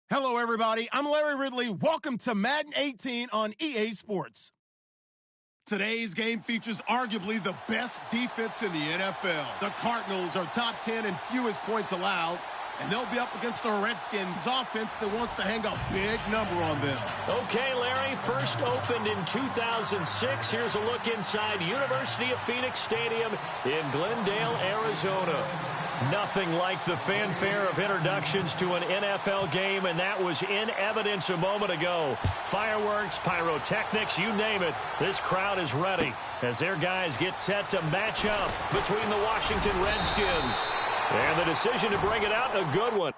Hello, everybody. I'm Larry Ridley. Welcome to Madden 18 on EA Sports. Today's game features arguably the best defense in the NFL. The Cardinals are top 10 in fewest points allowed, and they'll be up against the Redskins offense that wants to hang a big number on them. Okay, Larry, first opened in 2006. Here's a look inside University of Phoenix Stadium in Glendale, Arizona. Nothing like the fanfare of introductions to an NFL game, and that was in evidence a moment ago. Fireworks, pyrotechnics, you name it. This crowd is ready as their guys get set to match up between the Washington Redskins. And the decision to bring it out, a good one.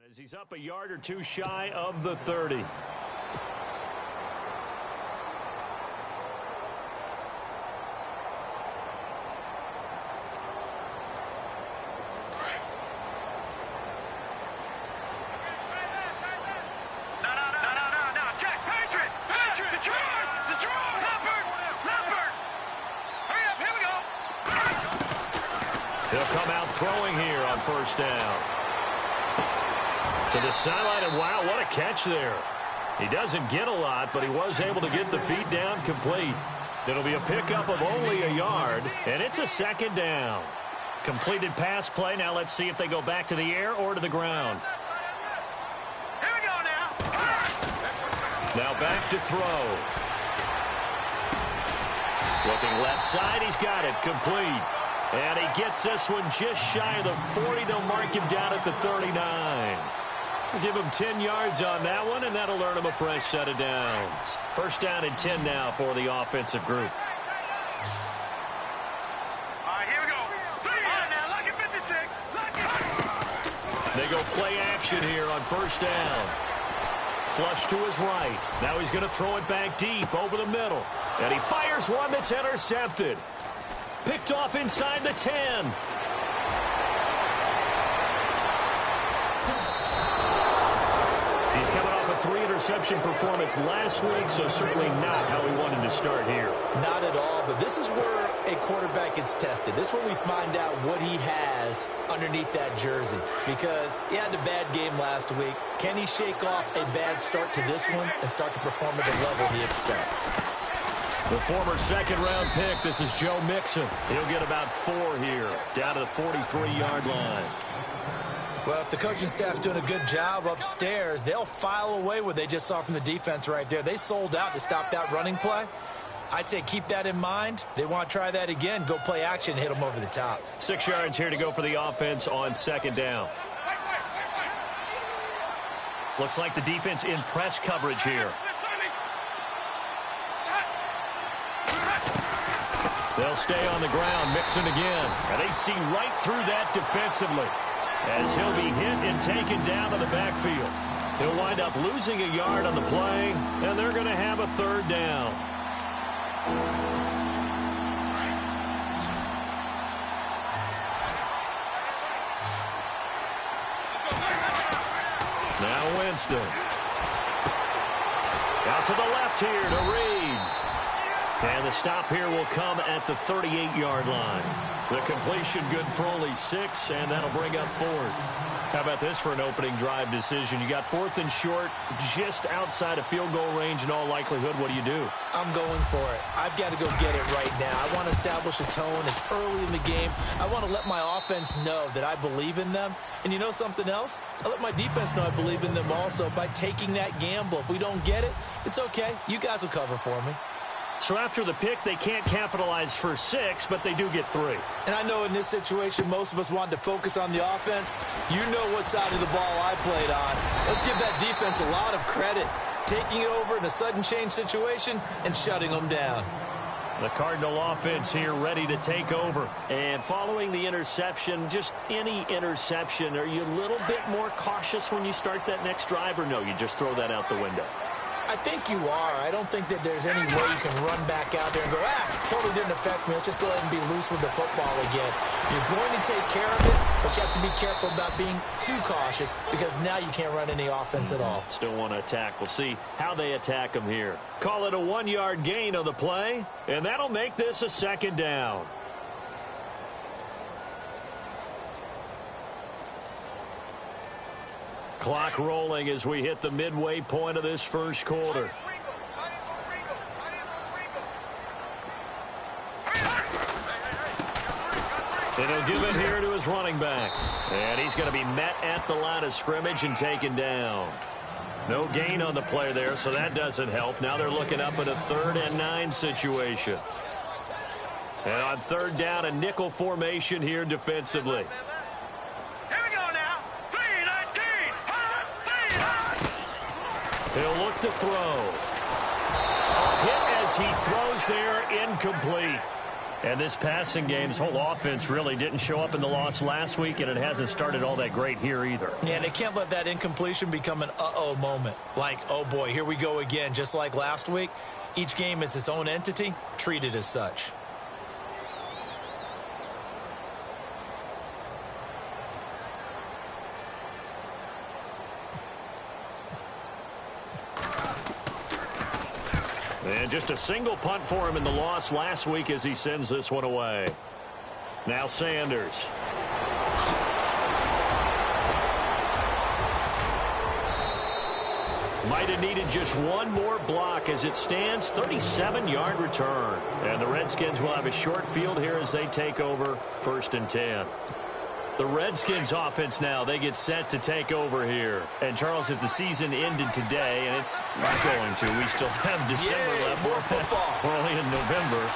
As he's up a yard or two shy of the 30. He'll come out throwing here on first down. To the sideline, and wow, what a catch there. He doesn't get a lot, but he was able to get the feet down complete. It'll be a pickup of only a yard, and it's a second down. Completed pass play. Now let's see if they go back to the air or to the ground. Here we go now. Now back to throw. Looking left side, he's got it complete. And he gets this one just shy of the 40. They'll mark him down at the 39. We'll give him 10 yards on that one, and that'll earn him a fresh set of downs. First down and 10 now for the offensive group. All right, here we go. All right, now, lucky 56. Lucky. They go play action here on first down. Flush to his right. Now he's going to throw it back deep over the middle. And he fires one that's intercepted. Picked off inside the 10. He's coming off a 3-interception performance last week, so certainly not how he wanted to start here. Not at all, but this is where a quarterback gets tested. This is where we find out what he has underneath that jersey, because he had a bad game last week. Can he shake off a bad start to this one and start to perform at the level he expects? The former second-round pick, this is Joe Mixon. He'll get about 4 here, down to the 43-yard line. Well, if the coaching staff's doing a good job upstairs, they'll file away what they just saw from the defense right there. They sold out to stop that running play. I'd say keep that in mind. They want to try that again. Go play action, hit them over the top. 6 yards here to go for the offense on second down. Looks like the defense in press coverage here. They'll stay on the ground, Mixon again. And they see right through that defensively, as he'll be hit and taken down to the backfield. He'll wind up losing a yard on the play, and they're going to have a third down. Now Winston. Out to the left here to Reed. And the stop here will come at the 38-yard line. The completion good for only 6, and that'll bring up 4th. How about this for an opening drive decision? You got 4th and short, just outside of field goal range in all likelihood. What do? I'm going for it. I've got to go get it right now. I want to establish a tone. It's early in the game. I want to let my offense know that I believe in them. And you know something else? I let my defense know I believe in them also by taking that gamble. If we don't get it, it's okay. You guys will cover for me. So after the pick, they can't capitalize for 6, but they do get 3. And I know in this situation, most of us wanted to focus on the offense. You know what side of the ball I played on. Let's give that defense a lot of credit. Taking it over in a sudden change situation and shutting them down. The Cardinal offense here ready to take over. And following the interception, just any interception, are you a little bit more cautious when you start that next drive, or no, you just throw that out the window? I think you are. I don't think that there's any way you can run back out there and go, totally didn't affect me. Let's just go ahead and be loose with the football again. You're going to take care of it, but you have to be careful about being too cautious because now you can't run any offense at all. Still want to attack. We'll see how they attack them here. Call it a 1-yard gain on the play, and that'll make this a 2nd down. Clock rolling as we hit the midway point of this first quarter. And he'll give it here to his running back. And he's going to be met at the line of scrimmage and taken down. No gain on the play there, so that doesn't help. Now they're looking up at a 3rd and 9 situation. And on 3rd down, a nickel formation here defensively. He'll look to throw. Hit as he throws there, incomplete. And this passing game's whole offense really didn't show up in the loss last week, and it hasn't started all that great here either. Yeah, and they can't let that incompletion become an uh-oh moment. Like, oh boy, here we go again, just like last week. Each game is its own entity, treated as such. And just a single punt for him in the loss last week as he sends this one away. Now Sanders. Might have needed just one more block as it stands, 37-yard return. And the Redskins will have a short field here as they take over 1st and 10. The Redskins offense now, they get set to take over here. And, Charles, if the season ended today, and it's not going to, we still have December left. More football. We're only in November.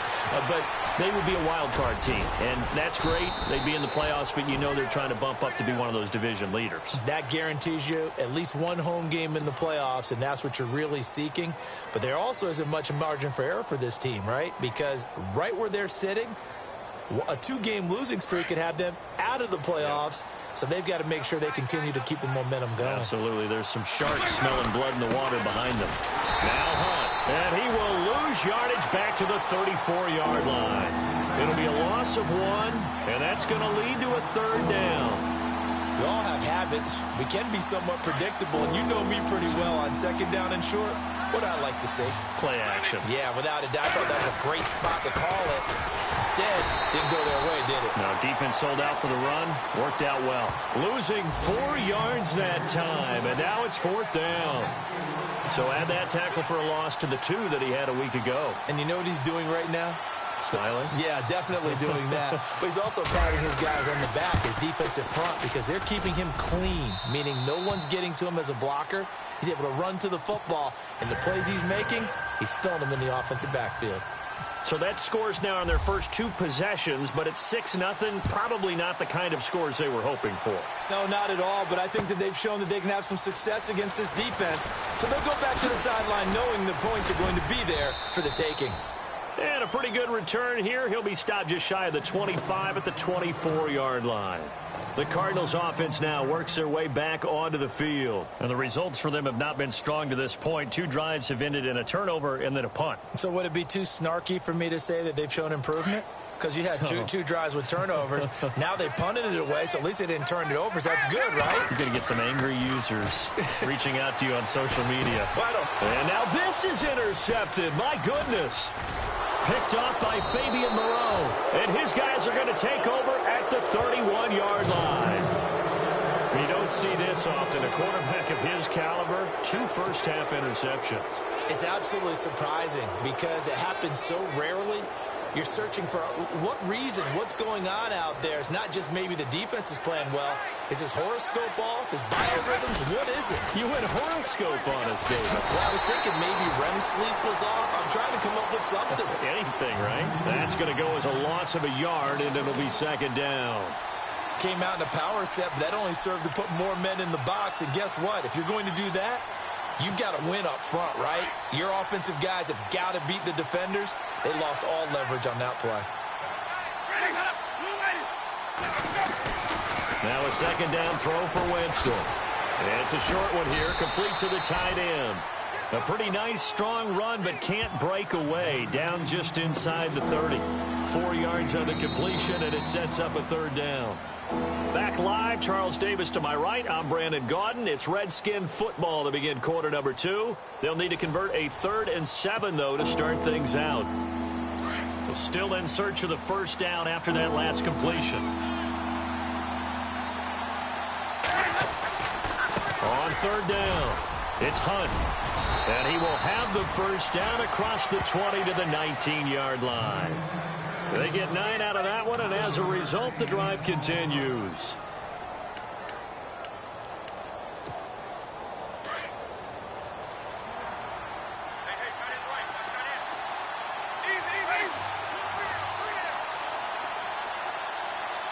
But they would be a wild card team. And that's great. They'd be in the playoffs, but you know they're trying to bump up to be one of those division leaders. That guarantees you at least one home game in the playoffs, and that's what you're really seeking. But there also isn't much margin for error for this team, right? Because right where they're sitting, a 2-game losing streak could have them out of the playoffs, so they've got to make sure they continue to keep the momentum going. Absolutely. There's some sharks smelling blood in the water behind them. Now Hunt, and he will lose yardage back to the 34-yard line. It'll be a loss of 1, and that's going to lead to a 3rd down. We all have habits. We can be somewhat predictable, and you know me pretty well on 2nd down and short. What I like to see. Play action. Yeah, without a doubt. I thought that's a great spot to call it. Instead, didn't go their way, did it? No, defense sold out for the run. Worked out well. Losing 4 yards that time, and now it's 4th down. So add that tackle for a loss to the 2 that he had a week ago. And you know what he's doing right now? Smiling? Yeah, definitely doing that. But he's also patting his guys on the back, his defensive front, because they're keeping him clean, meaning no one's getting to him as a blocker. He's able to run to the football, and the plays he's making, he's throwing them in the offensive backfield. So that scores now on their first 2 possessions, but it's 6-0. Probably not the kind of scores they were hoping for. No, not at all, but I think that they've shown that they can have some success against this defense. So they'll go back to the sideline knowing the points are going to be there for the taking. And a pretty good return here. He'll be stopped just shy of the 25 at the 24-yard line. The Cardinals offense now works their way back onto the field. And the results for them have not been strong to this point. 2 drives have ended in a turnover and then a punt. So would it be too snarky for me to say that they've shown improvement? Because you had two drives with turnovers. Now they punted it away, so at least they didn't turn it over. So that's good, right? You're going to get some angry users reaching out to you on social media. And now this is intercepted. My goodness. Picked off by Fabian Moreau. And his guys are going to take over at the 31-yard line. You don't see this often. A quarterback of his caliber, 2 first-half interceptions. It's absolutely surprising because it happens so rarely. You're searching for what reason, what's going on out there. It's not just maybe the defense is playing well. Is his horoscope off? His biorhythms? What is it? You went horoscope on us, David. Well, I was thinking maybe REM sleep was off. I'm trying to come up with something. Anything, right? That's going to go as a loss of a yard, and it'll be second down. Came out in a power set, but that only served to put more men in the box. And guess what? If you're going to do that, you've got to win up front, right? Your offensive guys have got to beat the defenders. They lost all leverage on that play. Now a second down throw for Winston. And it's a short one here, complete to the tight end. A pretty nice, strong run, but can't break away. Down just inside the 30. 4 yards on the completion, and it sets up a third down. Back live, Charles Davis to my right. I'm Brandon Gaudin. It's Redskin football to begin quarter number 2. They'll need to convert a 3rd and 7, though, to start things out. They'll still in search of the first down after that last completion. On 3rd down, it's Hunt. And he will have the first down across the 20 to the 19-yard line. They get 9 out of that one, and as a result, the drive continues.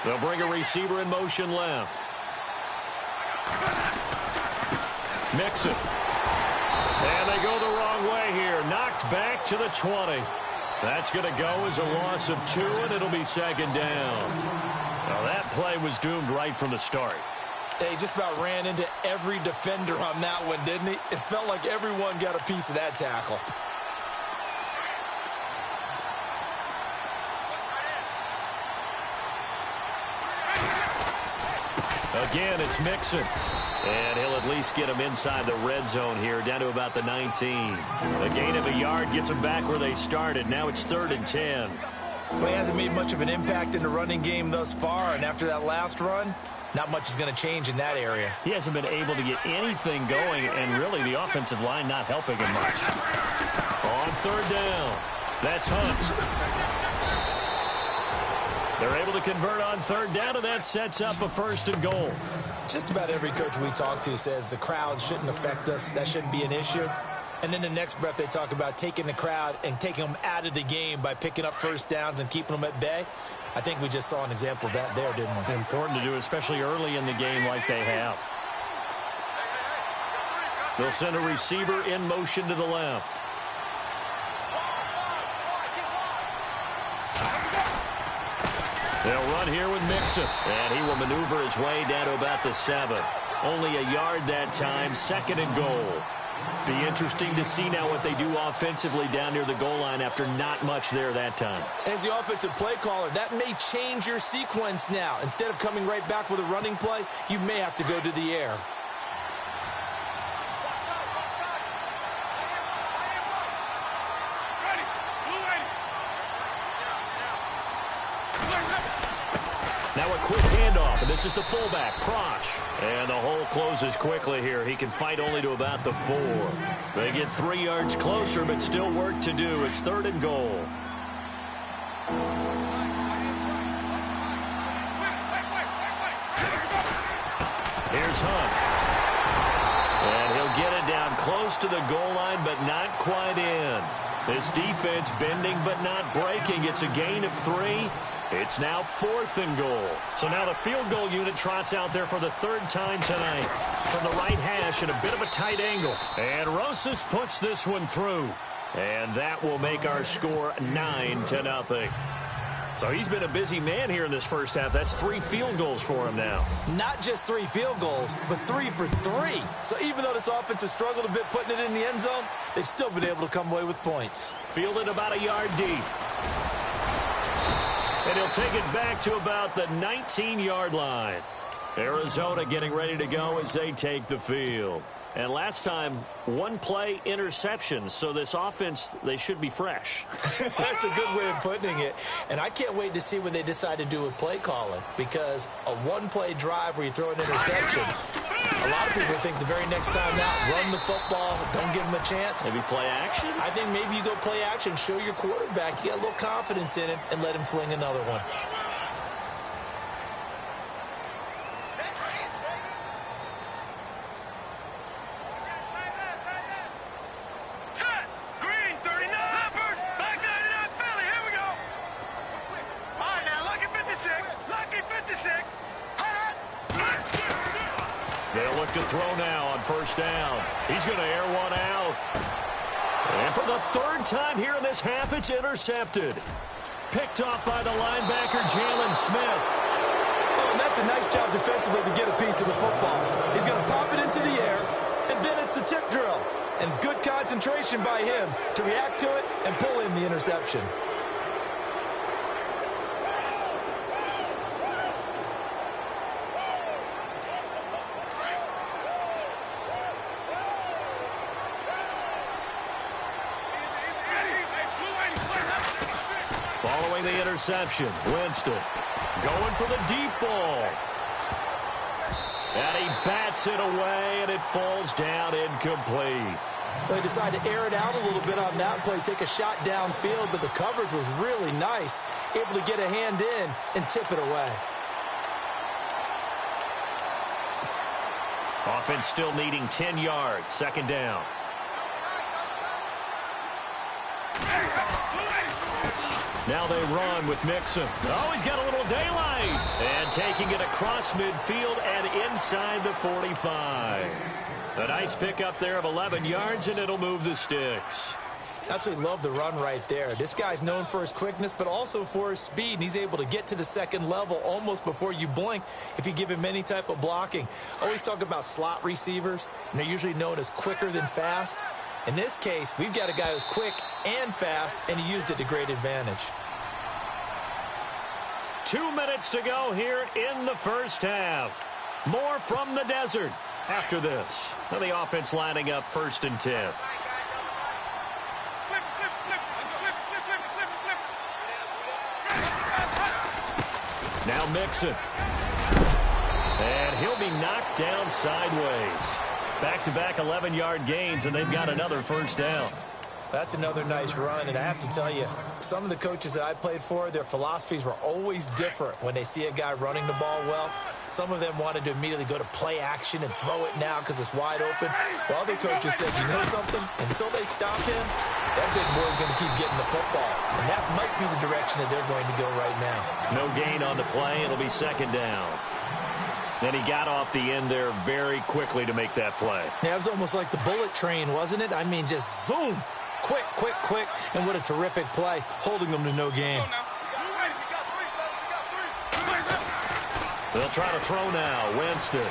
They'll bring a receiver in motion left. Mixon. And they go the wrong way here. Knocked back to the 20. That's going to go as a loss of 2, and it'll be second down. Now, that play was doomed right from the start. They just about ran into every defender on that one, didn't he? It felt like everyone got a piece of that tackle. Again, it's Mixon. And he'll at least get him inside the red zone here, down to about the 19. A gain of a yard gets them back where they started. Now it's 3rd and 10. Well, he hasn't made much of an impact in the running game thus far, and after that last run, not much is going to change in that area. He hasn't been able to get anything going, and really the offensive line not helping him much. On 3rd down, that's Hunt. They're able to convert on 3rd down, and that sets up a 1st and goal. Just about every coach we talk to says the crowd shouldn't affect us. That shouldn't be an issue. And then the next breath they talk about taking the crowd and taking them out of the game by picking up first downs and keeping them at bay. I think we just saw an example of that there, didn't we? Important to do, especially early in the game like they have. They'll send a receiver in motion to the left. They'll run here with Mixon, and he will maneuver his way down to about the 7. Only a yard that time, 2nd and goal. Be interesting to see now what they do offensively down near the goal line after not much there that time. As the offensive play caller, that may change your sequence now. Instead of coming right back with a running play, you may have to go to the air. Now a quick handoff, and this is the fullback, Prosh. And the hole closes quickly here. He can fight only to about the 4. They get 3 yards closer, but still work to do. It's 3rd and goal. Here's Hunt. And he'll get it down close to the goal line, but not quite in. This defense bending but not breaking. It's a gain of 3. It's now 4th and goal. So now the field goal unit trots out there for the 3rd time tonight. From the right hash and a bit of a tight angle. And Rosas puts this one through. And that will make our score 9-0. So he's been a busy man here in this first half. That's 3 field goals for him now. Not just 3 field goals, but 3 for 3. So even though this offense has struggled a bit putting it in the end zone, they've still been able to come away with points. Fielded about a yard deep. And he'll take it back to about the 19-yard line. Arizona getting ready to go as they take the field. And last time, one-play interception. So this offense, they should be fresh. That's a good way of putting it. And I can't wait to see what they decide to do with play calling, because a one-play drive where you throw an interception, a lot of people think the very next time out, run the football, don't give them a chance. Maybe play action? I think maybe you go play action, show your quarterback, you got a little confidence in him, and let him fling another one. They'll look to throw now on first down. He's going to air one out. And for the third time here in this half, it's intercepted. Picked off by the linebacker, Jalen Smith. Oh, and that's a nice job defensively to get a piece of the football. He's going to pop it into the air, and then it's the tip drill. And good concentration by him to react to it and pull in the interception. Following the interception, Winston going for the deep ball. And he bats it away, and it falls down incomplete. They decided to air it out a little bit on that play, take a shot downfield, but the coverage was really nice, able to get a hand in and tip it away. Offense still needing 10 yards, second down. Now they run with Mixon. Oh, he's got a little daylight. And taking it across midfield and inside the 45. A nice pickup there of 11 yards, and it'll move the sticks. Absolutely love the run right there. This guy's known for his quickness, but also for his speed. And he's able to get to the second level almost before you blink if you give him any type of blocking. Always talk about slot receivers, and they're usually known as quicker than fast. In this case, we've got a guy who's quick and fast, and he used it to great advantage. 2 minutes to go here in the first half. More from the desert after this. So the offense lining up first and 10. Now Mixon. And he'll be knocked down sideways. Back-to-back 11-yard gains, and they've got another first down. That's another nice run, and I have to tell you, some of the coaches that I played for, their philosophies were always different when they see a guy running the ball well. Some of them wanted to immediately go to play action and throw it now because it's wide open. While other coaches said, you know something? Until they stop him, that big boy's going to keep getting the football. And that might be the direction that they're going to go right now. No gain on the play. It'll be second down. Then he got off the end there very quickly to make that play. Yeah, it was almost like the bullet train, wasn't it? I mean, just zoom. Quick, quick, quick. And what a terrific play, holding them to no gain. They'll try to throw now. Winston.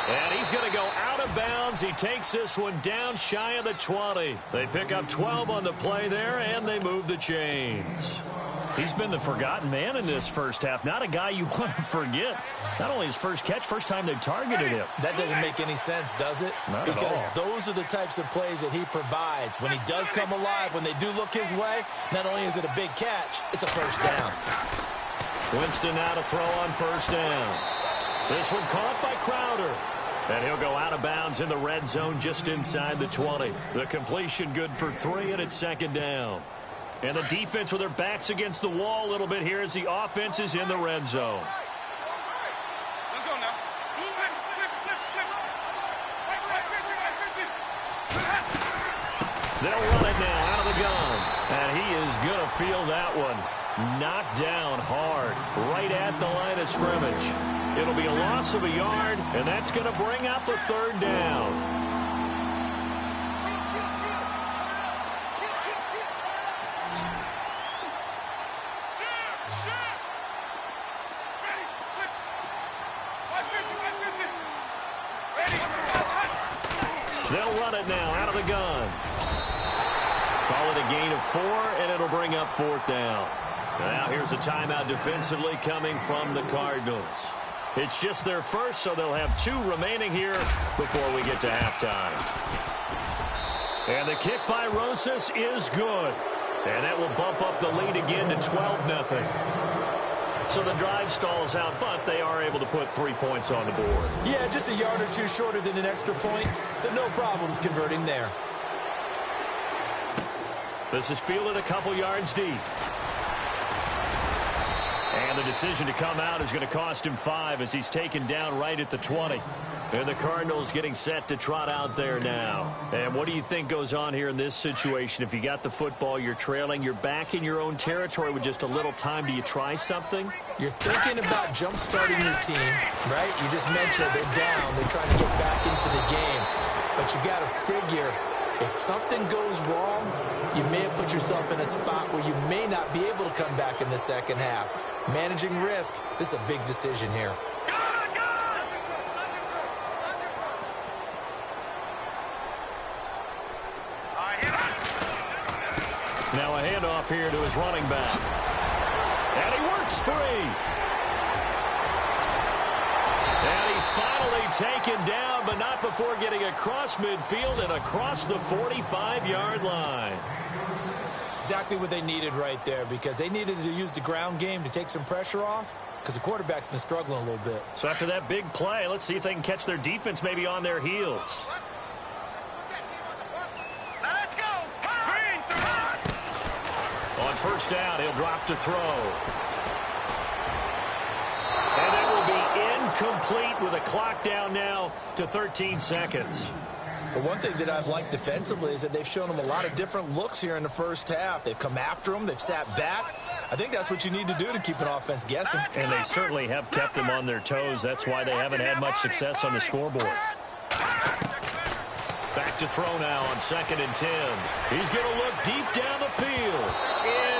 And he's going to go out of bounds. He takes this one down shy of the 20. They pick up 12 on the play there, and they move the chains. He's been the forgotten man in this first half. Not a guy you want to forget. Not only his first catch, first time they've targeted him. That doesn't make any sense, does it? Not because at all. Those are the types of plays that he provides. When he does come alive, when they do look his way, not only is it a big catch, it's a first down. Winston now to throw on first down. This one caught by Crowder. And he'll go out of bounds in the red zone just inside the 20. The completion good for 3, and it's second down. And the defense with their backs against the wall a little bit here as the offense is in the red zone. Let's go now. They'll run it now out of the gun. And he is going to feel that one. Knocked down hard, right at the line of scrimmage. It'll be a loss of a yard, and that's going to bring up a third down. They'll run it now out of the gun. Call it a gain of 4, and it'll bring up 4th down. Now here's a timeout defensively coming from the Cardinals. It's just their first, so they'll have 2 remaining here before we get to halftime. And the kick by Rosas is good. And that will bump up the lead again to 12-0. So the drive stalls out, but they are able to put 3 points on the board. Yeah, just a yard or 2 shorter than an extra point. So no problems converting there. This is fielded a couple yards deep. And the decision to come out is going to cost him 5 as he's taken down right at the 20. And the Cardinals getting set to trot out there now. And what do you think goes on here in this situation? If you got the football, you're trailing, you're back in your own territory with just a little time. Do you try something? You're thinking about jump-starting your team, right? You just mentioned they're down. They're trying to get back into the game. But you got to figure, if something goes wrong, you may have put yourself in a spot where you may not be able to come back in the second half. Managing risk, this is a big decision here. Now a handoff here to his running back. And he works free. And he's finally taken down, but not before getting across midfield and across the 45-yard line. Exactly what they needed right there, because they needed to use the ground game to take some pressure off, because the quarterback's been struggling a little bit. So after that big play, let's see if they can catch their defense maybe on their heels. Let's go. On first down, he'll drop to throw. And it will be incomplete with a clock down now to 13 seconds. But one thing that I've liked defensively is that they've shown them a lot of different looks here in the first half. They've come after them. They've sat back. I think that's what you need to do to keep an offense guessing. And they certainly have kept them on their toes. That's why they haven't had much success on the scoreboard. Back to throw now on 2nd and 10. He's going to look deep down the field.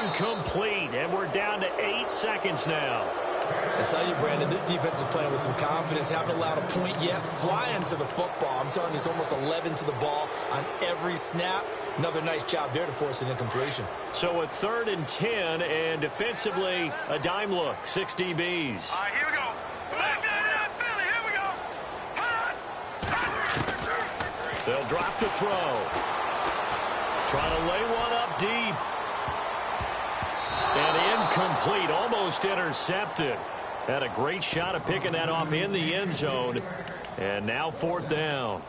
Incomplete. And we're down to 8 seconds now. I tell you, Brandon, this defense is playing with some confidence. Haven't allowed a point yet. Flying to the football. I'm telling you, it's almost 11 to the ball on every snap. Another nice job there to force an incompletion. So a 3rd and 10, and defensively, a dime look. 6 DBs. All right, here we go. Philly, here we go. They'll drop to throw. Trying to lay one up deep. And incomplete, almost intercepted. Had a great shot at picking that off in the end zone. And now 4th down.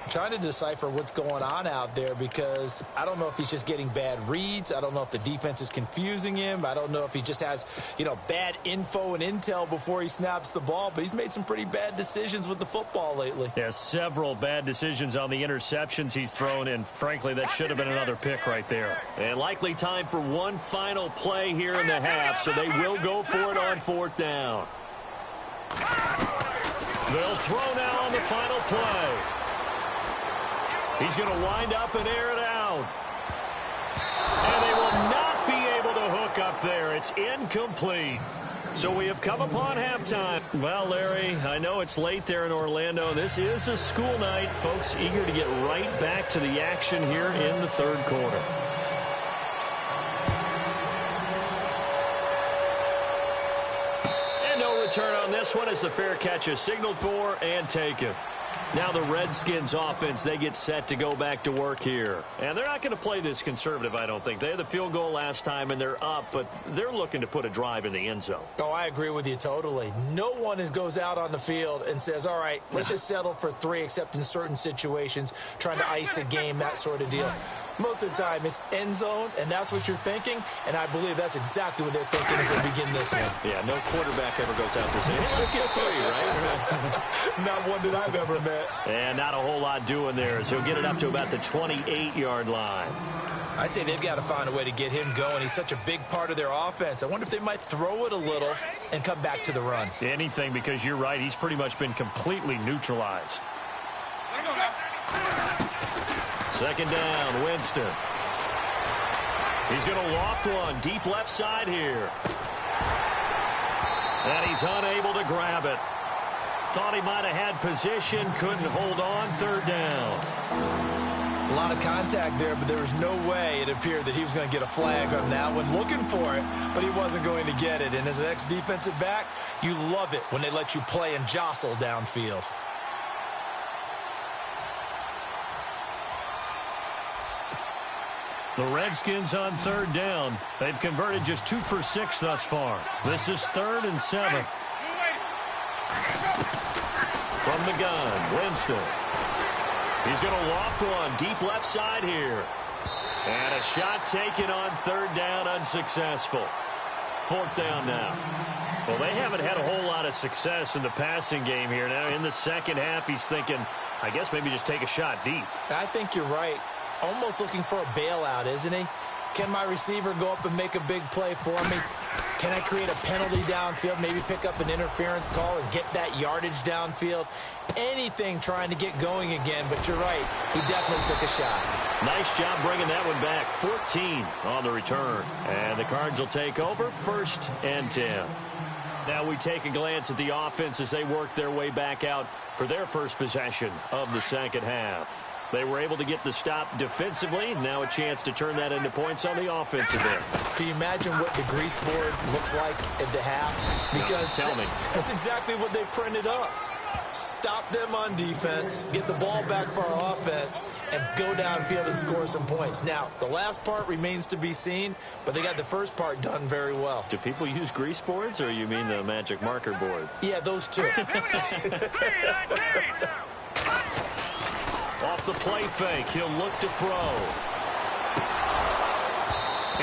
I'm trying to decipher what's going on out there, because I don't know if he's just getting bad reads. I don't know if the defense is confusing him. I don't know if he just has, bad info and intel before he snaps the ball. But he's made some pretty bad decisions with the football lately. Yeah, several bad decisions on the interceptions he's thrown, and frankly, that should have been another pick right there. And likely time for one final play here in the half, so they will go for it on 4th down. They'll throw now on the final play. He's going to wind up and air it out. And they will not be able to hook up there. It's incomplete. So we have come upon halftime. Well, Larry, I know it's late there in Orlando. This is a school night. Folks eager to get right back to the action here in the 3rd quarter. And no return on this one as the fair catch is signaled for and taken. Now the Redskins offense, they get set to go back to work here. And they're not going to play this conservative, I don't think. They had the field goal last time, and they're up, but they're looking to put a drive in the end zone. Oh, I agree with you totally. No one goes out on the field and says, all right, let's just settle for 3, except in certain situations, trying to ice a game, that sort of deal. Most of the time, it's end zone, and that's what you're thinking, and I believe that's exactly what they're thinking as they begin this one. Yeah, no quarterback ever goes out there saying, hey, let's get 3, right? Not one that I've ever met. And not a whole lot doing there, as he'll get it up to about the 28-yard line. I'd say they've got to find a way to get him going. He's such a big part of their offense. I wonder if they might throw it a little and come back to the run. Anything, because you're right, he's pretty much been completely neutralized. 2nd down, Winston. He's going to loft one deep left side here. And he's unable to grab it. Thought he might have had position, couldn't hold on. 3rd down. A lot of contact there, but there was no way it appeared that he was going to get a flag on that one. Looking for it, but he wasn't going to get it. And as an ex-defensive back, you love it when they let you play and jostle downfield. The Redskins on third down. They've converted just 2 for 6 thus far. This is 3rd and 7. From the gun, Winston. He's going to loft one deep left side here. And a shot taken on 3rd down, unsuccessful. 4th down now. Well, they haven't had a whole lot of success in the passing game here. Now, in the second half, he's thinking, I guess maybe just take a shot deep. I think you're right. Almost looking for a bailout, isn't he? Can my receiver go up and make a big play for me? Can I create a penalty downfield, maybe pick up an interference call and get that yardage downfield? Anything trying to get going again, but you're right. He definitely took a shot. Nice job bringing that one back. 14 on the return. And the Cards will take over 1st and 10. Now we take a glance at the offense as they work their way back out for their first possession of the second half. They were able to get the stop defensively. Now a chance to turn that into points on the offensive end. Can you imagine what the grease board looks like at the half? Because no, tell me. That's exactly what they printed up. Stop them on defense, get the ball back for our offense, and go downfield and score some points. Now, the last part remains to be seen, but they got the first part done very well. Do people use grease boards, or you mean the magic marker boards? Yeah, those two. Off the play fake, he'll look to throw.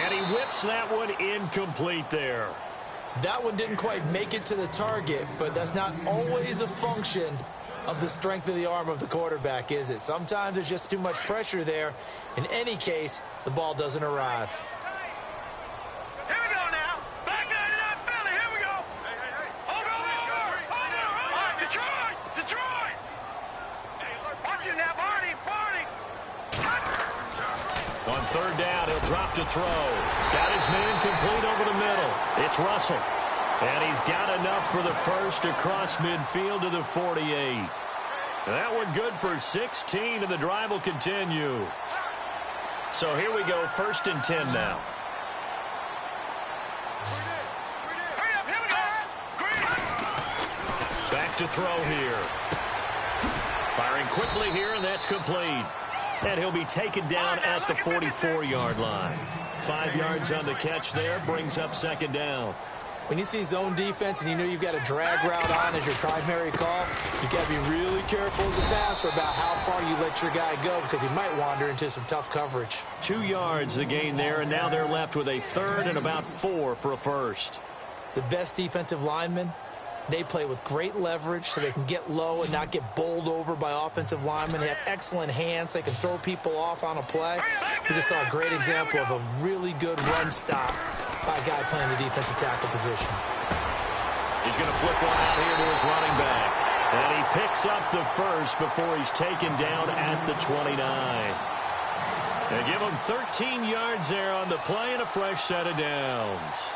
And he whips that one incomplete there. That one didn't quite make it to the target, but that's not always a function of the strength of the arm of the quarterback, is it? Sometimes there's just too much pressure there. In any case, the ball doesn't arrive. Here we go now. Back 99 Philly. Here we go. Hold over. All right, Detroit. Watch it now, Barney. On 3rd down, he'll drop to throw. Got his man complete over the middle. It's Russell. And he's got enough for the first across midfield to the 48. That one good for 16, and the drive will continue. So here we go, 1st and 10 now. Back to throw here. Firing quickly here, and that's complete. And he'll be taken down at the 44-yard line. 5 yards on the catch there, brings up 2nd down. When you see zone defense and you know you've got a drag route on as your primary call, you've got to be really careful as a passer about how far you let your guy go because he might wander into some tough coverage. 2 yards the gain there, and now they're left with a 3rd and about 4 for a first. The best defensive linemen, they play with great leverage so they can get low and not get bowled over by offensive linemen. They have excellent hands. They can throw people off on a play. We just saw a great example of a really good run stop by a guy playing the defensive tackle position. He's going to flip one out here to his running back. And he picks up the first before he's taken down at the 29. They give him 13 yards there on the play and a fresh set of downs.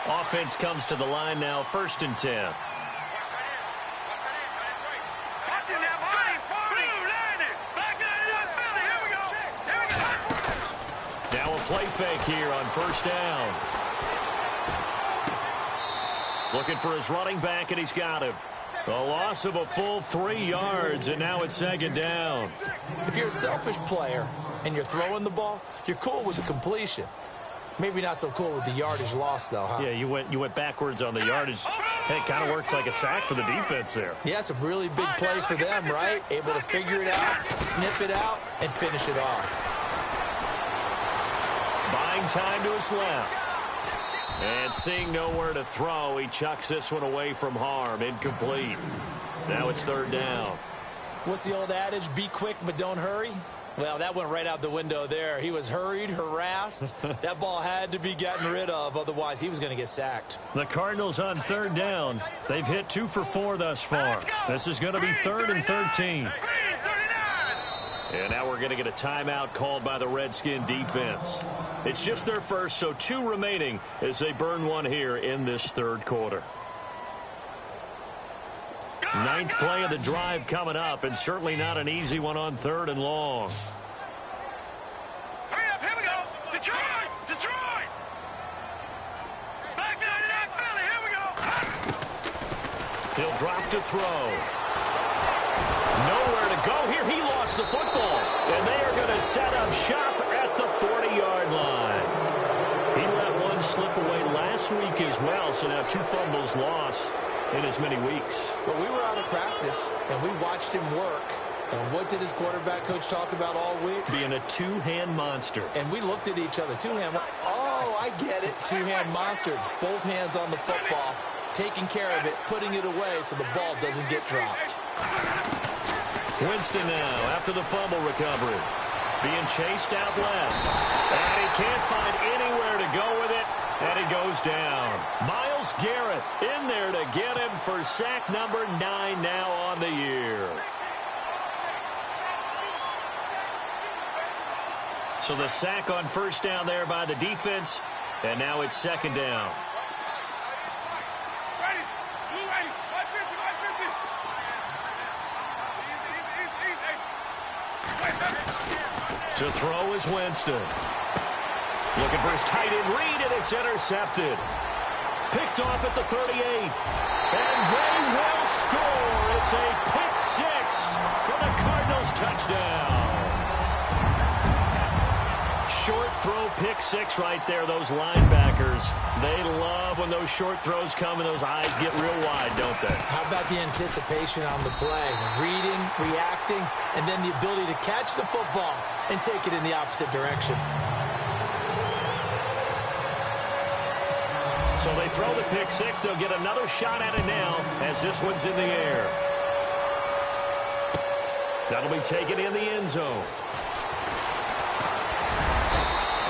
Offense comes to the line now, 1st and 10. Now a play fake here on 1st down. Looking for his running back, and he's got him. A loss of a full 3 yards, and now it's 2nd down. If you're a selfish player and you're throwing the ball, you're cool with the completion. Maybe not so cool with the yardage loss, though, huh? Yeah, you went backwards on the yardage. Hey, it kind of works like a sack for the defense there. Yeah, it's a really big play for them, right? Able to figure it out, snip it out, and finish it off. Buying time to his left. And seeing nowhere to throw, he chucks this one away from harm. Incomplete. Now it's 3rd down. What's the old adage? Be quick, but don't hurry? Well, that went right out the window there. He was hurried, harassed. That ball had to be gotten rid of, otherwise he was going to get sacked. The Cardinals on 3rd down. They've hit 2 for 4 thus far. This is going to be 3rd and 13. And now we're going to get a timeout called by the Redskin defense. It's just their first, so 2 remaining as they burn one here in this 3rd quarter. Ninth play of the drive coming up, and certainly not an easy one on 3rd and long. Hurry up, here we go. Detroit! Detroit! Back 99 Philly, here we go. He'll drop to throw. Nowhere to go here. He lost the football, and they are going to set up shop at the 40-yard line. He let one slip away last week as well, so now 2 fumbles lost in as many weeks. But we were out of practice, and we watched him work. And what did his quarterback coach talk about all week? Being a two-hand monster. And we looked at each other. Two-hand. Oh, I get it. Two-hand monster. Both hands on the football, taking care of it, putting it away so the ball doesn't get dropped. Winston now after the fumble recovery. Being chased out left. And he can't find anywhere to go with it. And he goes down. Myles Garrett in there to get him for sack number 9 now on the year. So the sack on first down there by the defense. And now it's 2nd down. To throw is Winston. Looking for his tight end read, and it's intercepted. Picked off at the 38. And they will score. It's a pick 6 for the Cardinals touchdown. Short throw, pick 6 right there. Those linebackers, they love when those short throws come and those eyes get real wide, don't they? How about the anticipation on the play? Reading, reacting, and then the ability to catch the football and take it in the opposite direction. So they throw the pick 6. They'll get another shot at it now as this one's in the air. That'll be taken in the end zone.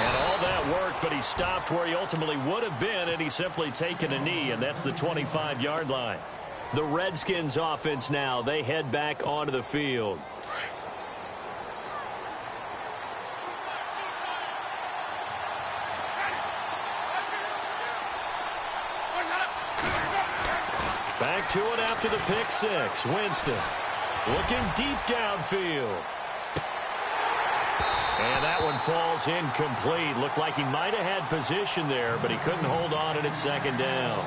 And all that worked, but he stopped where he ultimately would have been, and he's simply taken a knee, and that's the 25-yard line. The Redskins offense now, they head back onto the field. Back to it after the pick 6. Winston looking deep downfield. And that one falls incomplete. Looked like he might have had position there, but he couldn't hold on, and it's 2nd down.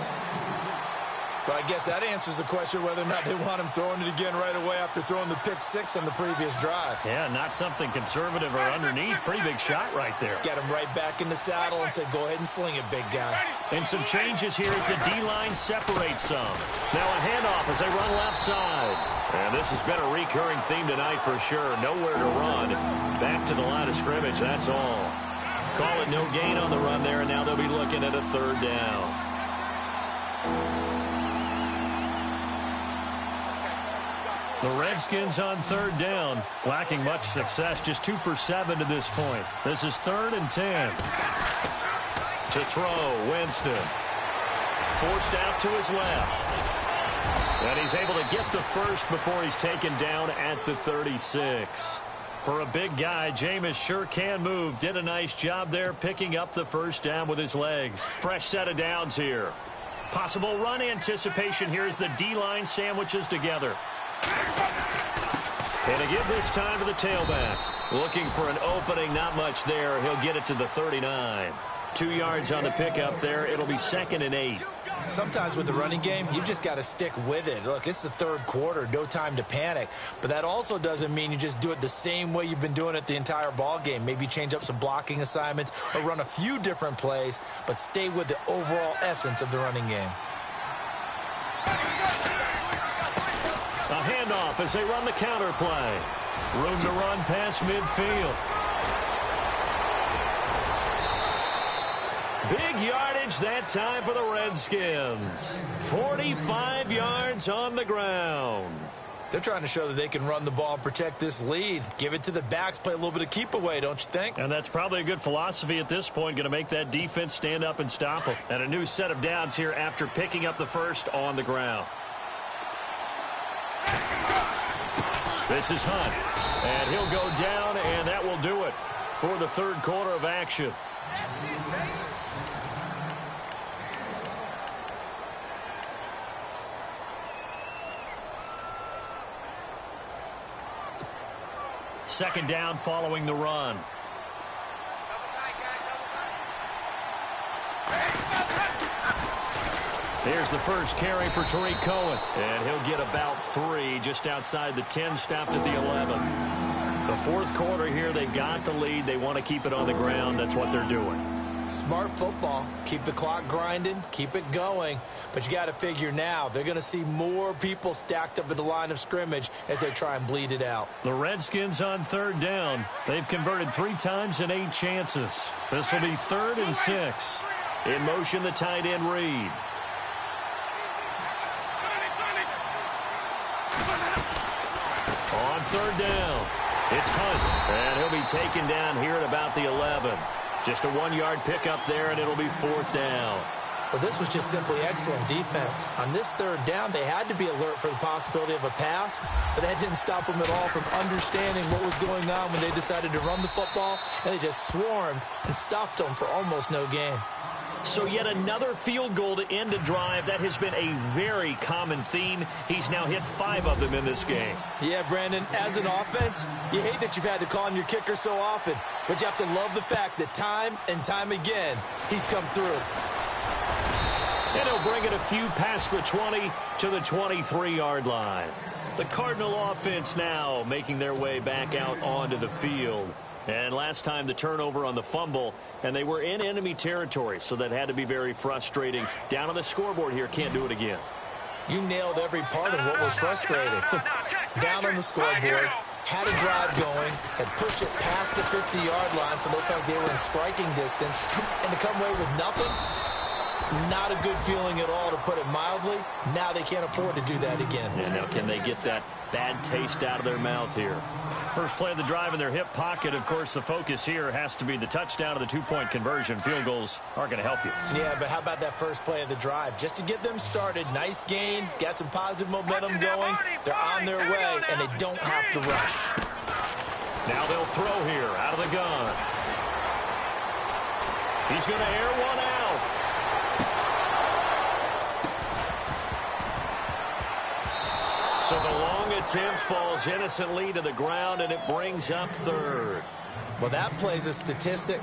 But I guess that answers the question whether or not they want him throwing it again right away after throwing the pick 6 on the previous drive. Yeah, not something conservative or underneath. Pretty big shot right there. Get him right back in the saddle and say, go ahead and sling it, big guy. And some changes here as the D-line separates some. Now a handoff as they run left side. And this has been a recurring theme tonight for sure. Nowhere to run. Back to the line of scrimmage, that's all. Call it no gain on the run there, and now they'll be looking at a 3rd down. The Redskins on 3rd down, lacking much success, just 2 for 7 to this point. This is 3rd and 10. To throw, Winston. Forced out to his left. And he's able to get the first before he's taken down at the 36. For a big guy, Jameis sure can move. Did a nice job there picking up the first down with his legs. Fresh set of downs here. Possible run anticipation here as the D-line sandwiches together. And to give this time to the tailback. Looking for an opening, not much there. He'll get it to the 39. 2 yards on the pickup there. It'll be 2nd and 8. Sometimes with the running game, you've just got to stick with it. Look, it's the 3rd quarter, no time to panic. But that also doesn't mean you just do it the same way you've been doing it the entire ball game. Maybe change up some blocking assignments or run a few different plays, but stay with the overall essence of the running game. A handoff as they run the counter play. Room to run past midfield. Big yardage that time for the Redskins. 45 yards on the ground. They're trying to show that they can run the ball and protect this lead. Give it to the backs, play a little bit of keep away, don't you think? And that's probably a good philosophy at this point, going to make that defense stand up and stop them. And a new set of downs here after picking up the first on the ground. This is Hunt, and he'll go down, and that will do it for the 3rd quarter of action. Second down following the run. Here's the first carry for Tariq Cohen. And he'll get about 3 just outside the 10, stopped at the 11. The fourth quarter here, they've got the lead. They want to keep it on the ground. That's what they're doing. Smart football. Keep the clock grinding. Keep it going. But you got to figure now they're going to see more people stacked up at the line of scrimmage as they try and bleed it out. The Redskins on third down. They've converted 3 times in 8 chances. This will be 3rd and 6. In motion, the tight end Reed. On third down, it's Hunt, and he'll be taken down here at about the 11. Just a 1-yard pickup there, and it'll be 4th down. Well, this was just simply excellent defense. On this third down, they had to be alert for the possibility of a pass, but that didn't stop them at all from understanding what was going on when they decided to run the football, and they just swarmed and stuffed them for almost no gain. So yet another field goal to end a drive. That has been a very common theme. He's now hit 5 of them in this game. Yeah, Brandon, as an offense, you hate that you've had to call on your kicker so often, but you have to love the fact that time and time again, he's come through. And he'll bring it a few past the 20 to the 23-yard line. The Cardinal offense now making their way back out onto the field. And last time the turnover on the fumble, and they were in enemy territory, so that had to be very frustrating. Down on the scoreboard here, can't do it again. You nailed every part of what was frustrating. Down on the scoreboard, had a drive going, had pushed it past the 50-yard line, so they felt like they were in striking distance, and to come away with nothing, not a good feeling at all, to put it mildly. Now they can't afford to do that again. And now can they get that bad taste out of their mouth here? First play of the drive in their hip pocket. Of course, the focus here has to be the touchdown of the 2-point conversion. Field goals aren't going to help you. Yeah, but how about that first play of the drive? Just to get them started, nice gain, got some positive momentum going. They're on their way, and they don't have to rush. Now they'll throw here out of the gun. He's going to air one out. So the long attempt falls innocently to the ground, and it brings up 3rd. Well, that plays a statistic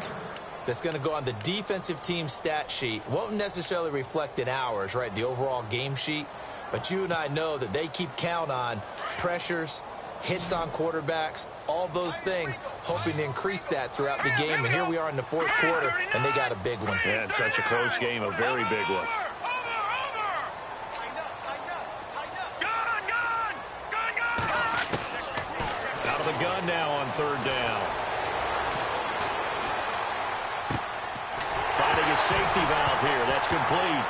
that's going to go on the defensive team stat sheet. Won't necessarily reflect in ours, right, the overall game sheet. But you and I know that they keep count on pressures, hits on quarterbacks, all those things, hoping to increase that throughout the game. And here we are in the 4th quarter, and they got a big one. Yeah, it's such a close game, a very big one. Gun now on 3rd down. Finding a safety valve here. That's complete.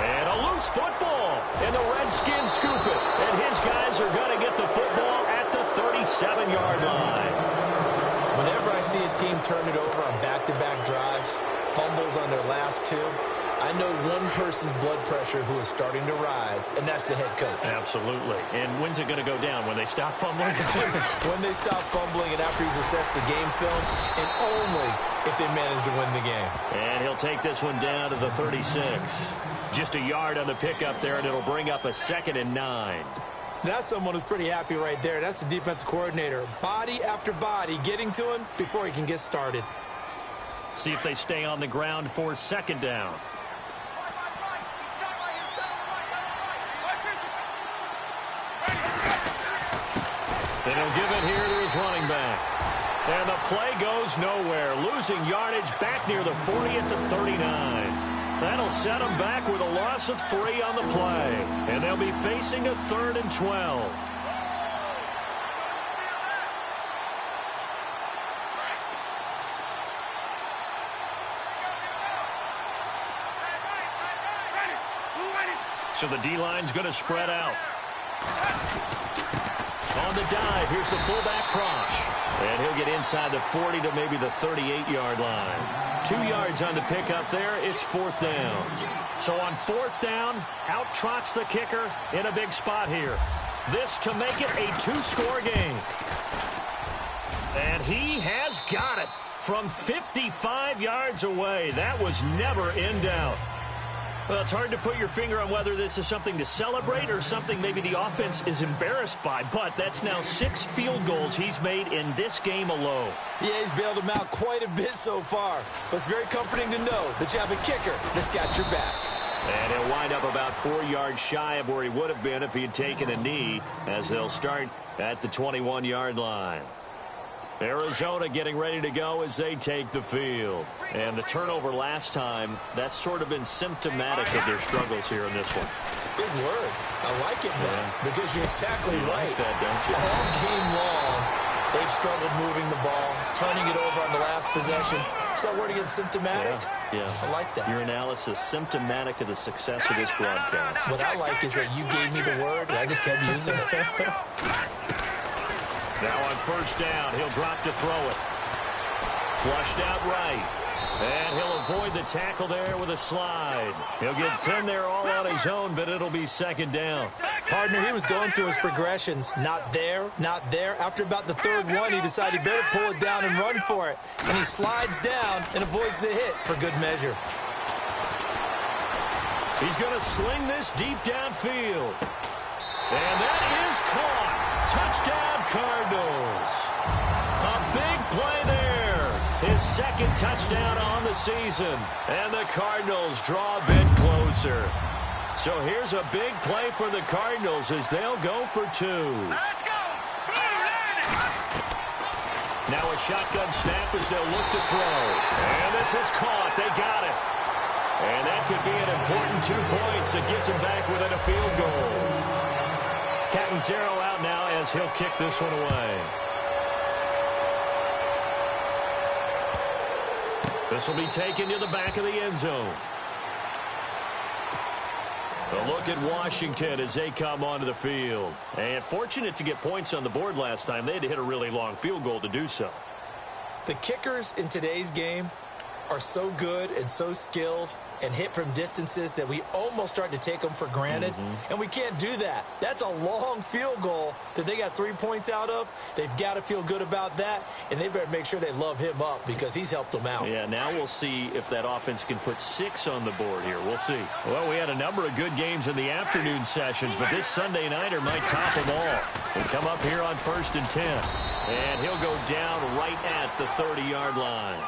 And a loose football. And the Redskins scoop it. And his guys are going to get the football at the 37-yard line. Whenever I see a team turn it over on back-to-back drives, fumbles on their last 2, I know one person's blood pressure who is starting to rise, and that's the head coach. Absolutely. And when's it going to go down? When they stop fumbling? When they stop fumbling and after he's assessed the game film, and only if they manage to win the game. And he'll take this one down to the 36. Just a yard on the pickup there, and it'll bring up a 2nd and 9. That's someone who's pretty happy right there. That's the defensive coordinator. Body after body getting to him before he can get started. See if they stay on the ground for 2nd down. And he'll give it here to his running back. And the play goes nowhere. Losing yardage back near the 40 at the 39. That'll set them back with a loss of 3 on the play. And they'll be facing a 3rd and 12. So the D-line's going to spread out. On the dive, here's the fullback Prosh. And he'll get inside the 40 to maybe the 38-yard line. 2 yards on the pickup there. It's 4th down. So on 4th down, out trots the kicker in a big spot here. This to make it a 2-score game. And he has got it from 55 yards away. That was never in doubt. Well, it's hard to put your finger on whether this is something to celebrate or something maybe the offense is embarrassed by, but that's now 6 field goals he's made in this game alone. Yeah, he's bailed them out quite a bit so far, but it's very comforting to know that you have a kicker that's got your back. And he'll wind up about 4 yards shy of where he would have been if he had taken a knee, as they'll start at the 21-yard line. Arizona getting ready to go as they take the field. And the turnover last time, that's sort of been symptomatic of their struggles here in this one. Big word. I like it, man, because you're exactly right. Like that, don't you? All game long, they've struggled moving the ball, turning it over on the last possession. Is that word again, symptomatic? Yeah. I like that. Your analysis, symptomatic of the success of this broadcast. What I like is that you gave me the word, and I just kept using it. Now on first down, he'll drop to throw it. Flushed out right. And he'll avoid the tackle there with a slide. He'll get 10 there all on his own, but it'll be second down. Partner, he was going through his progressions. Not there, not there. After about the third one, he decided he better pull it down and run for it. And he slides down and avoids the hit for good measure. He's going to sling this deep downfield. And that is caught. Touchdown, Cardinals. A big play there. His second touchdown on the season. And the Cardinals draw a bit closer. So here's a big play for the Cardinals as they'll go for 2. Let's go! Now a shotgun snap as they'll look to throw. And this is caught. They got it. And that could be an important 2 points that gets him back within a field goal. Catanzaro out now as he'll kick this one away. This will be taken to the back of the end zone. A look at Washington as they come onto the field. And fortunate to get points on the board last time. They had to hit a really long field goal to do so. The kickers in today's game are so good and so skilled and hit from distances that we almost start to take them for granted. And we can't do that. That's a long field goal that they got 3 points out of. They've got to feel good about that, and they better make sure they love him up because he's helped them out. Yeah, now we'll see if that offense can put 6 on the board here. We'll see. Well, we had a number of good games in the afternoon sessions, but this Sunday nighter might top them all. We'll come up here on 1st and 10, and he'll go down right at the 30-yard line.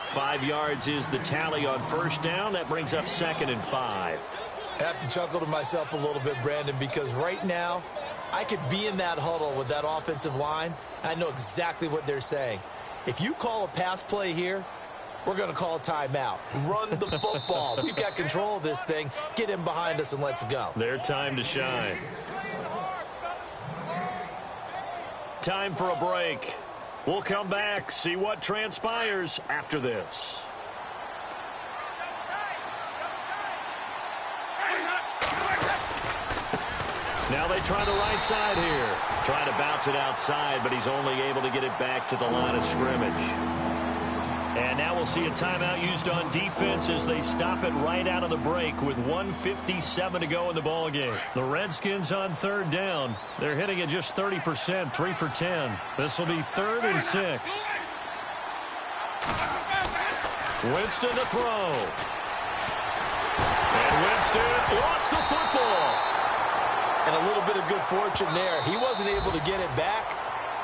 5 yards is the tally on first down. That brings up 2nd and 5. I have to chuckle to myself a little bit, Brandon, because right now I could be in that huddle with that offensive line. I know exactly what they're saying. If you call a pass play here, we're going to call a timeout. Run the football. We've got control of this thing. Get him behind us and let's go. Their time to shine. Time for a break. We'll come back, see what transpires after this. Now they try the right side here. Trying to bounce it outside, but he's only able to get it back to the line of scrimmage. And now we'll see a timeout used on defense as they stop it right out of the break with 1:57 to go in the ballgame. The Redskins on 3rd down. They're hitting at just 30%, 3 for 10. This will be 3rd and 6. Winston to throw. And Winston lost the football. And a little bit of good fortune there. He wasn't able to get it back,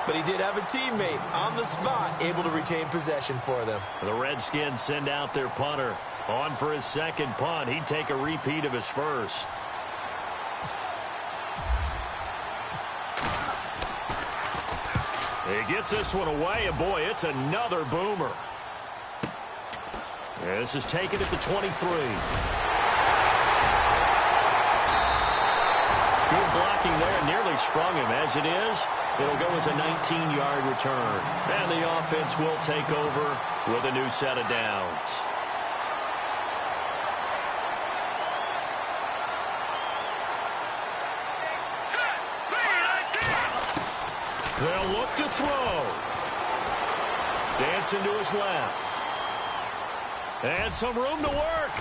but he did have a teammate on the spot able to retain possession for them. The Redskins send out their punter. On for his second punt. He'd take a repeat of his first. He gets this one away, and boy, it's another boomer. This is taken at the 23. Good blocking there, nearly sprung him. As it is, it'll go as a 19-yard return. And the offense will take over with a new set of downs. They'll look to throw. Dancing to his left. And some room to work.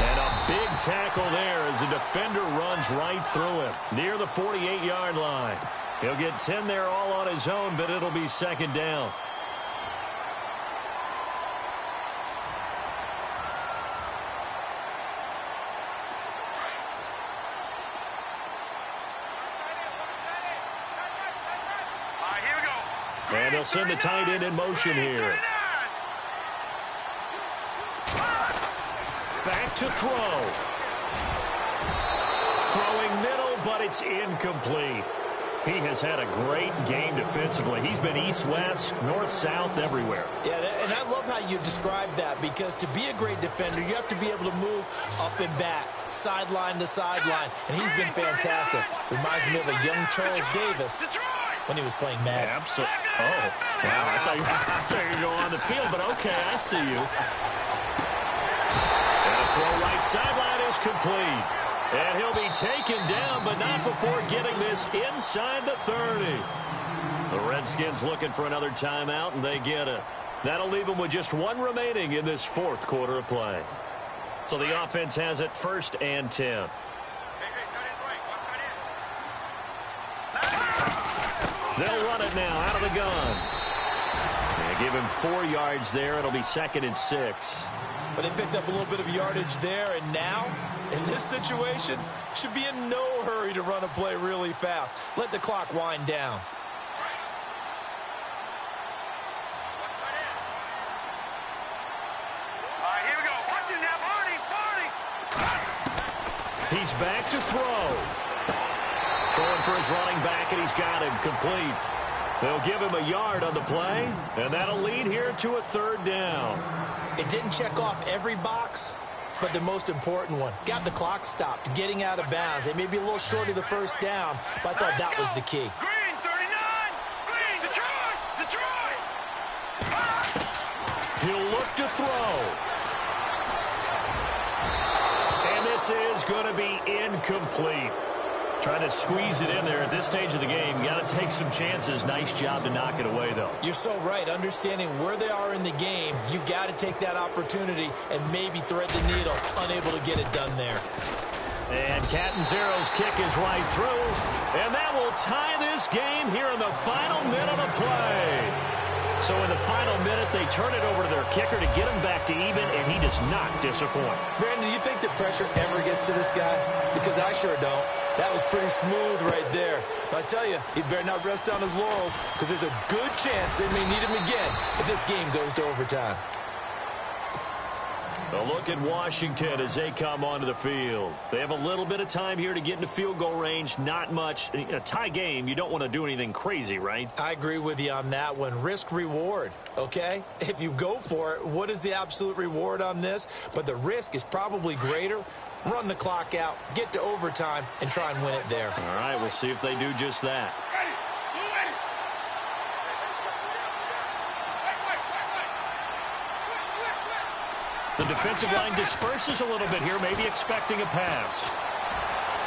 And a big tackle there as the defender runs right through him. Near the 48-yard line. He'll get 10 there all on his own, but it'll be second down. And they'll send the tight end in motion here. Back to throw. Throwing middle, but it's incomplete. He has had a great game defensively. He's been east-west, north-south, everywhere. Yeah, and I love how you described that, because to be a great defender, you have to be able to move up and back, sideline to sideline, and he's been fantastic. Reminds me of a young Charles Davis when he was playing Madden. Absolutely. Oh, wow. I thought you were going to go on the field, but okay, I see you. And a throw right sideline is complete. And he'll be taken down, but not before getting this inside the 30. The Redskins looking for another timeout, and they get it. That'll leave them with just one remaining in this fourth quarter of play. So the offense has it 1st and 10. They'll run it now out of the gun. They give him 4 yards there. It'll be 2nd and 6. But they picked up a little bit of yardage there, and now, in this situation, should be in no hurry to run a play really fast. Let the clock wind down. All right, here we go. Watch it now, Barney. He's back to throw. Throwing for his running back, and he's got him complete. They'll give him a yard on the play, and that'll lead here to a 3rd down. It didn't check off every box, but the most important one. Got the clock stopped, getting out of bounds. They may be a little short of the 1st down, but I thought that was the key. Green, 39. Green, Detroit. He'll look to throw. And this is going to be incomplete. Trying to squeeze it in there at this stage of the game. You got to take some chances. Nice job to knock it away, though. You're so right. Understanding where they are in the game, you got to take that opportunity and maybe thread the needle. Unable to get it done there. And Catanzaro's kick is right through. And that will tie this game here in the final minute of play. So in the final minute, they turn it over to their kicker to get him back to even, and he does not disappoint. Brandon, do you think the pressure ever gets to this guy? Because I sure don't. That was pretty smooth right there. I tell you, he better not rest on his laurels, because there's a good chance they may need him again if this game goes to overtime. A look at Washington as they come onto the field. They have a little bit of time here to get into field goal range. Not much. In a tie game, you don't want to do anything crazy, right? I agree with you on that one. Risk-reward, okay? If you go for it, what is the absolute reward on this? But the risk is probably greater. Run the clock out, get to overtime, and try and win it there. All right, we'll see if they do just that. The defensive line disperses a little bit here, maybe expecting a pass.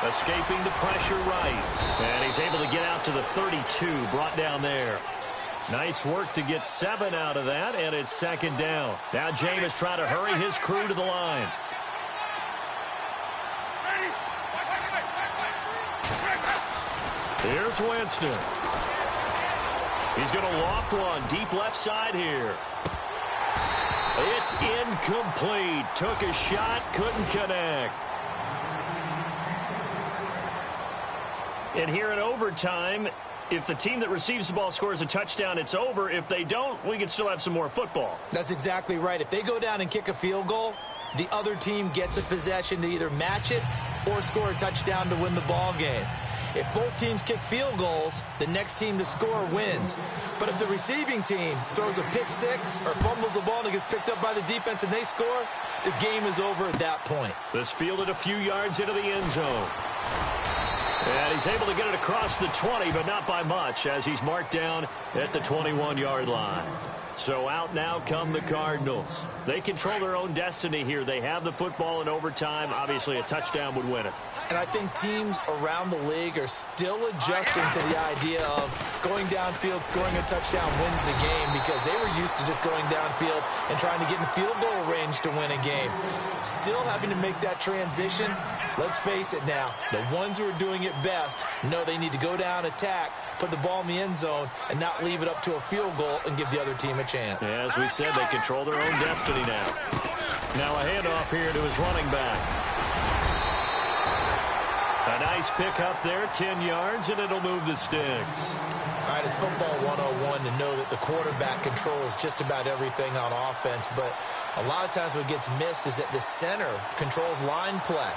Escaping the pressure right. And he's able to get out to the 32, brought down there. Nice work to get 7 out of that, and it's 2nd down. Now Jameis trying to hurry his crew to the line. Here's Winston. He's going to loft one, deep left side here. It's incomplete. Took a shot, couldn't connect. And here in overtime, if the team that receives the ball scores a touchdown, it's over. If they don't, we can still have some more football. That's exactly right. If they go down and kick a field goal, the other team gets a possession to either match it or score a touchdown to win the ball game. If both teams kick field goals, the next team to score wins. But if the receiving team throws a pick six or fumbles the ball and it gets picked up by the defense and they score, the game is over at that point. This fielded a few yards into the end zone. And he's able to get it across the 20, but not by much, as he's marked down at the 21-yard line. So out now come the Cardinals. They control their own destiny here. They have the football in overtime. Obviously, a touchdown would win it. And I think teams around the league are still adjusting to the idea of going downfield, scoring a touchdown wins the game, because they were used to just going downfield and trying to get in field goal range to win a game. Still having to make that transition. Let's face it now, the ones who are doing it best know they need to go down, attack, put the ball in the end zone, and not leave it up to a field goal and give the other team a chance. Yeah, as we said, they control their own destiny now. Now a handoff here to his running back. A Nice pick up there, 10 yards, and it'll move the sticks. All right, it's football 101 to know that the quarterback controls just about everything on offense, but a lot of times what gets missed is that the center controls line play.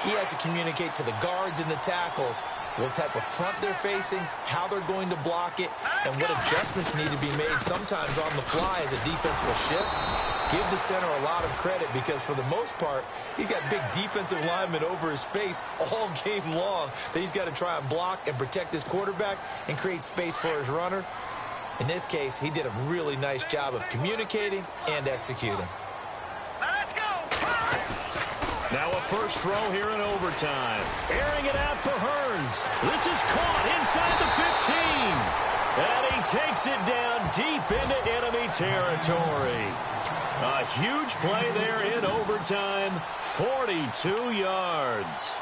He has to communicate to the guards and the tackles what type of front they're facing, how they're going to block it, and what adjustments need to be made sometimes on the fly as a defense will shift. Give the center a lot of credit because for the most part, he's got big defensive linemen over his face all game long that he's got to try and block and protect his quarterback and create space for his runner. In this case, he did a really nice job of communicating and executing. Let's go. Now a first throw here in overtime. Airing it out for Hearns. This is caught inside the 15. And he takes it down deep into enemy territory. A huge play there in overtime. 42 yards.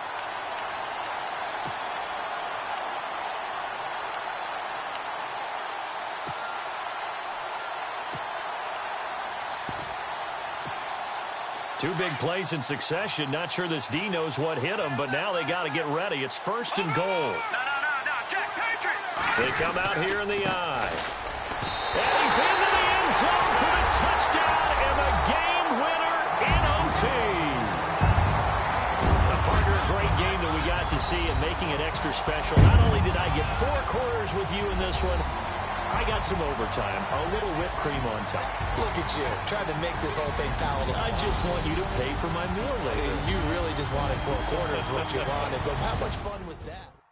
Two big plays in succession. Not sure this D knows what hit him, but now they got to get ready. It's first and goal. No, Jack Patrick. They come out here in the eye. And he's into the end zone for the touchdown and the game winner in OT. A partner, a great game that we got to see and making it extra special. Not only did I get 4 quarters with you in this one, I got some overtime, a little whipped cream on top. Look at you, trying to make this whole thing palatable. I just want you to pay for my meal later. You really just wanted 4 quarters, what you wanted, but how much fun was that?